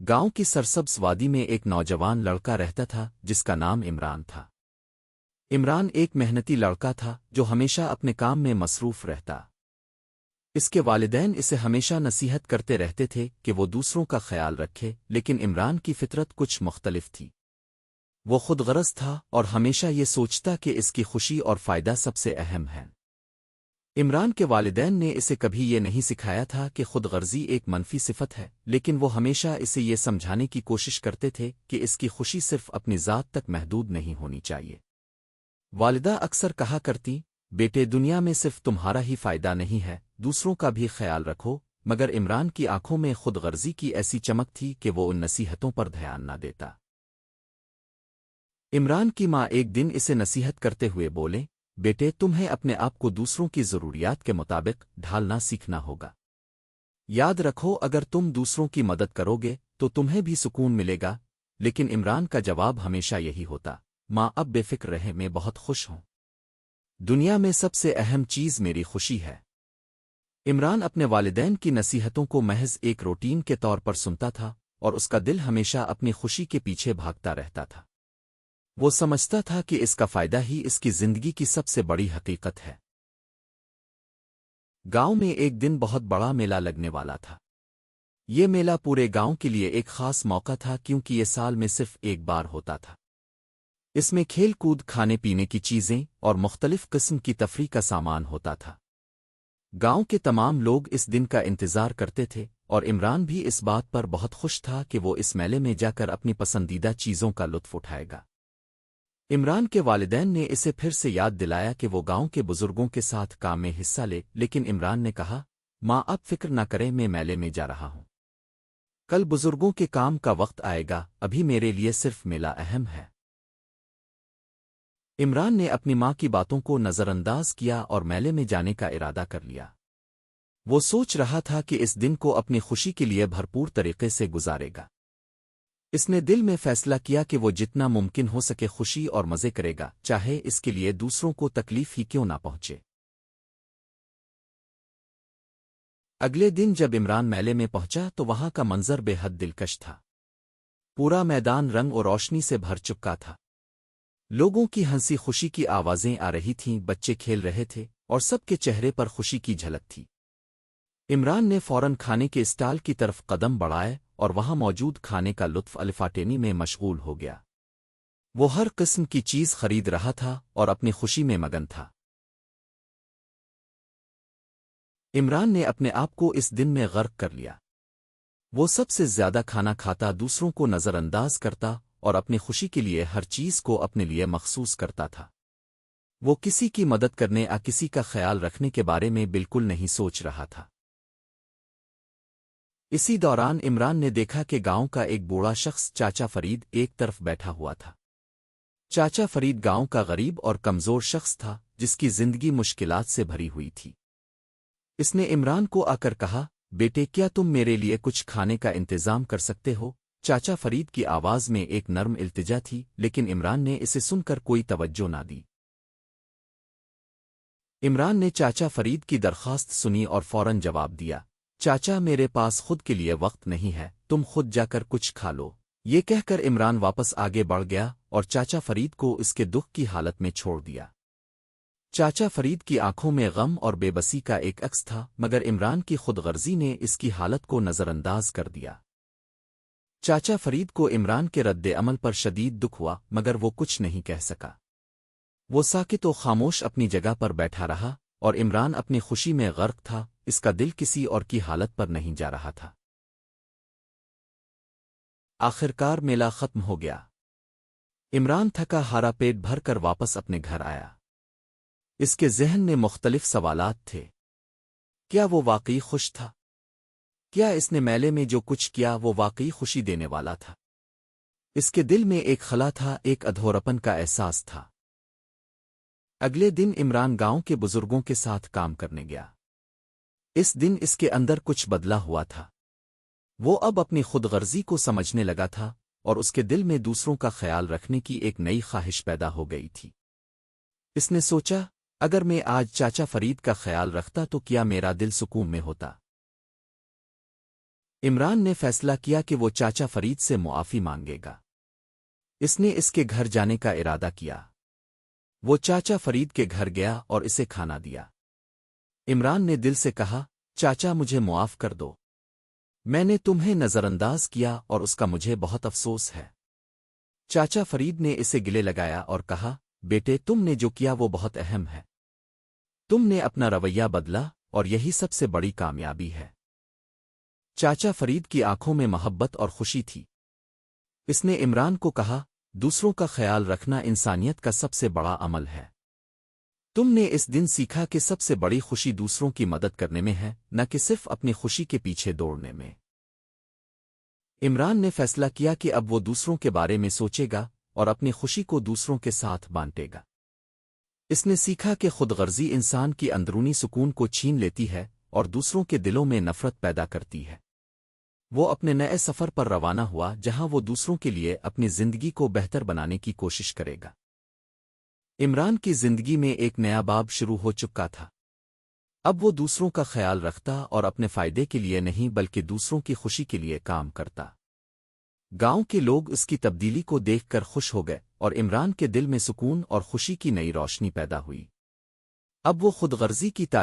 गांव की सरसब्ज वादी में एक नौजवान लड़का रहता था जिसका नाम इमरान था। इमरान एक मेहनती लड़का था जो हमेशा अपने काम में मसरूफ रहता। इसके वालिदैन इसे हमेशा नसीहत करते रहते थे कि वो दूसरों का ख्याल रखे, लेकिन इमरान की फितरत कुछ मुख्तलिफ थी। वो खुदगरज था और हमेशा ये सोचता कि इसकी खुशी और फ़ायदा सबसे अहम है। इमरान के वालिदैन ने इसे कभी ये नहीं सिखाया था कि खुदगर्जी एक मनफी सिफत है, लेकिन वो हमेशा इसे ये समझाने की कोशिश करते थे कि इसकी खुशी सिर्फ अपनी ज़ात तक महदूद नहीं होनी चाहिए। वालिदा अक्सर कहा करती, बेटे दुनिया में सिर्फ तुम्हारा ही फ़ायदा नहीं है, दूसरों का भी ख्याल रखो। मगर इमरान की आंखों में खुदगर्जी की ऐसी चमक थी कि वो उन नसीहतों पर ध्यान न देता। इमरान की माँ एक दिन इसे नसीहत करते हुए बोले, बेटे तुम्हें अपने आप को दूसरों की ज़रूरियात के मुताबिक ढालना सीखना होगा। याद रखो अगर तुम दूसरों की मदद करोगे तो तुम्हें भी सुकून मिलेगा। लेकिन इमरान का जवाब हमेशा यही होता, माँ अब बेफिक्र रहे, मैं बहुत खुश हूँ। दुनिया में सबसे अहम चीज़ मेरी खुशी है। इमरान अपने वालिदैन की नसीहतों को महज एक रूटीन के तौर पर सुनता था और उसका दिल हमेशा अपनी खुशी के पीछे भागता रहता था। वो समझता था कि इसका फ़ायदा ही इसकी ज़िंदगी की सबसे बड़ी हकीकत है। गांव में एक दिन बहुत बड़ा मेला लगने वाला था। ये मेला पूरे गांव के लिए एक ख़ास मौका था क्योंकि ये साल में सिर्फ एक बार होता था। इसमें खेल कूद, खाने पीने की चीज़ें और मुख्तलिफ किस्म की तफरीह का सामान होता था। गांव के तमाम लोग इस दिन का इंतज़ार करते थे और इमरान भी इस बात पर बहुत खुश था कि वो इस मेले में जाकर अपनी पसंदीदा चीज़ों का लुत्फ़ उठाएगा। इमरान के वालिदैन ने इसे फिर से याद दिलाया कि वो गांव के बुजुर्गों के साथ काम में हिस्सा ले, लेकिन इमरान ने कहा, माँ अब फिक्र न करें, मैं मेले में जा रहा हूँ। कल बुजुर्गों के काम का वक्त आएगा, अभी मेरे लिए सिर्फ मेला अहम है। इमरान ने अपनी माँ की बातों को नज़रअंदाज किया और मेले में जाने का इरादा कर लिया। वो सोच रहा था कि इस दिन को अपनी खुशी के लिए भरपूर तरीके से गुजारेगा। इसने दिल में फैसला किया कि वो जितना मुमकिन हो सके खुशी और मज़े करेगा, चाहे इसके लिए दूसरों को तकलीफ ही क्यों ना पहुंचे। अगले दिन जब इमरान मेले में पहुंचा तो वहां का मंजर बेहद दिलकश था। पूरा मैदान रंग और रोशनी से भर चुका था। लोगों की हंसी खुशी की आवाज़ें आ रही थीं, बच्चे खेल रहे थे और सबके चेहरे पर खुशी की झलक थी। इमरान ने फौरन खाने के स्टॉल की तरफ कदम बढ़ाए और वहां मौजूद खाने का लुत्फ़ अलिफाटेनी में मशगूल हो गया। वो हर किस्म की चीज़ खरीद रहा था और अपनी खुशी में मगन था। इमरान ने अपने आप को इस दिन में गर्क कर लिया। वो सबसे ज्यादा खाना खाता, दूसरों को नज़रअंदाज करता और अपनी खुशी के लिए हर चीज़ को अपने लिए मखसूस करता था। वो किसी की मदद करने या किसी का ख्याल रखने के बारे में बिल्कुल नहीं सोच रहा था। इसी दौरान इमरान ने देखा कि गांव का एक बूढ़ा शख्स चाचा फरीद एक तरफ बैठा हुआ था। चाचा फरीद गांव का गरीब और कमज़ोर शख्स था जिसकी जिंदगी मुश्किलात से भरी हुई थी। इसने इमरान को आकर कहा, बेटे क्या तुम मेरे लिए कुछ खाने का इंतज़ाम कर सकते हो? चाचा फरीद की आवाज़ में एक नर्म इल्तिजा थी, लेकिन इमरान ने इसे सुनकर कोई तवज्जो ना दी। इमरान ने चाचा फरीद की दरख्वास्त सुनी और फौरन जवाब दिया, चाचा मेरे पास खुद के लिए वक्त नहीं है, तुम खुद जाकर कुछ खा लो। ये कहकर इमरान वापस आगे बढ़ गया और चाचा फरीद को इसके दुख की हालत में छोड़ दिया। चाचा फरीद की आंखों में गम और बेबसी का एक अक्स था, मगर इमरान की खुदगर्जी ने इसकी हालत को नज़रअंदाज कर दिया। चाचा फरीद को इमरान के रद्दे अमल पर शदीद दुख हुआ, मगर वो कुछ नहीं कह सका। वो साकित और खामोश अपनी जगह पर बैठा रहा और इमरान अपनी खुशी में गर्क था, इसका दिल किसी और की हालत पर नहीं जा रहा था। आखिरकार मेला खत्म हो गया। इमरान थका हारा पेट भर कर वापस अपने घर आया। इसके ज़हन में मुख्तलिफ सवालात थे। क्या वो वाकई खुश था? क्या इसने मेले में जो कुछ किया वो वाकई खुशी देने वाला था? इसके दिल में एक खला था, एक अधूरापन का एहसास था। अगले दिन इमरान गांव के बुजुर्गों के साथ काम करने गया। इस दिन इसके अंदर कुछ बदला हुआ था। वो अब अपनी खुदगर्जी को समझने लगा था और उसके दिल में दूसरों का ख्याल रखने की एक नई ख्वाहिश पैदा हो गई थी। इसने सोचा, अगर मैं आज चाचा फरीद का ख्याल रखता तो क्या मेरा दिल सुकून में होता? عمران نے فیصلہ کیا کہ وہ چاچا فرید سے معافی مانگے گا۔ اس نے اس کے گھر جانے کا ارادہ کیا۔ وہ چاچا فرید کے گھر گیا اور اسے کھانا دیا۔ عمران نے دل سے کہا، چاچا مجھے معاف کر دو، میں نے تمہیں نظر انداز کیا اور اس کا مجھے بہت افسوس ہے۔ چاچا فرید نے اسے گلے لگایا اور کہا، بیٹے تم نے جو کیا وہ بہت اہم ہے، تم نے اپنا رویہ بدلا اور یہی سب سے بڑی کامیابی ہے۔ چاچا فرید کی آنکھوں میں محبت اور خوشی تھی۔ اس نے عمران کو کہا، دوسروں کا خیال رکھنا انسانیت کا سب سے بڑا عمل ہے۔ تم نے اس دن سیکھا کہ سب سے بڑی خوشی دوسروں کی مدد کرنے میں ہے، نہ کہ صرف اپنی خوشی کے پیچھے دوڑنے میں۔ عمران نے فیصلہ کیا کہ اب وہ دوسروں کے بارے میں سوچے گا اور اپنی خوشی کو دوسروں کے ساتھ بانٹے گا۔ اس نے سیکھا کہ خود غرضی انسان کی اندرونی سکون کو چھین لیتی ہے اور دوسروں کے دلوں میں نفرت پیدا کرتی ہے۔ وہ اپنے نئے سفر پر روانہ ہوا جہاں وہ دوسروں کے لیے اپنی زندگی کو بہتر بنانے کی کوشش کرے گا۔ عمران کی زندگی میں ایک نیا باب شروع ہو چکا تھا۔ اب وہ دوسروں کا خیال رکھتا اور اپنے فائدے کے لیے نہیں بلکہ دوسروں کی خوشی کے لیے کام کرتا۔ گاؤں کے لوگ اس کی تبدیلی کو دیکھ کر خوش ہو گئے اور عمران کے دل میں سکون اور خوشی کی نئی روشنی پیدا ہوئی۔ اب وہ خود غرضی کی تعریف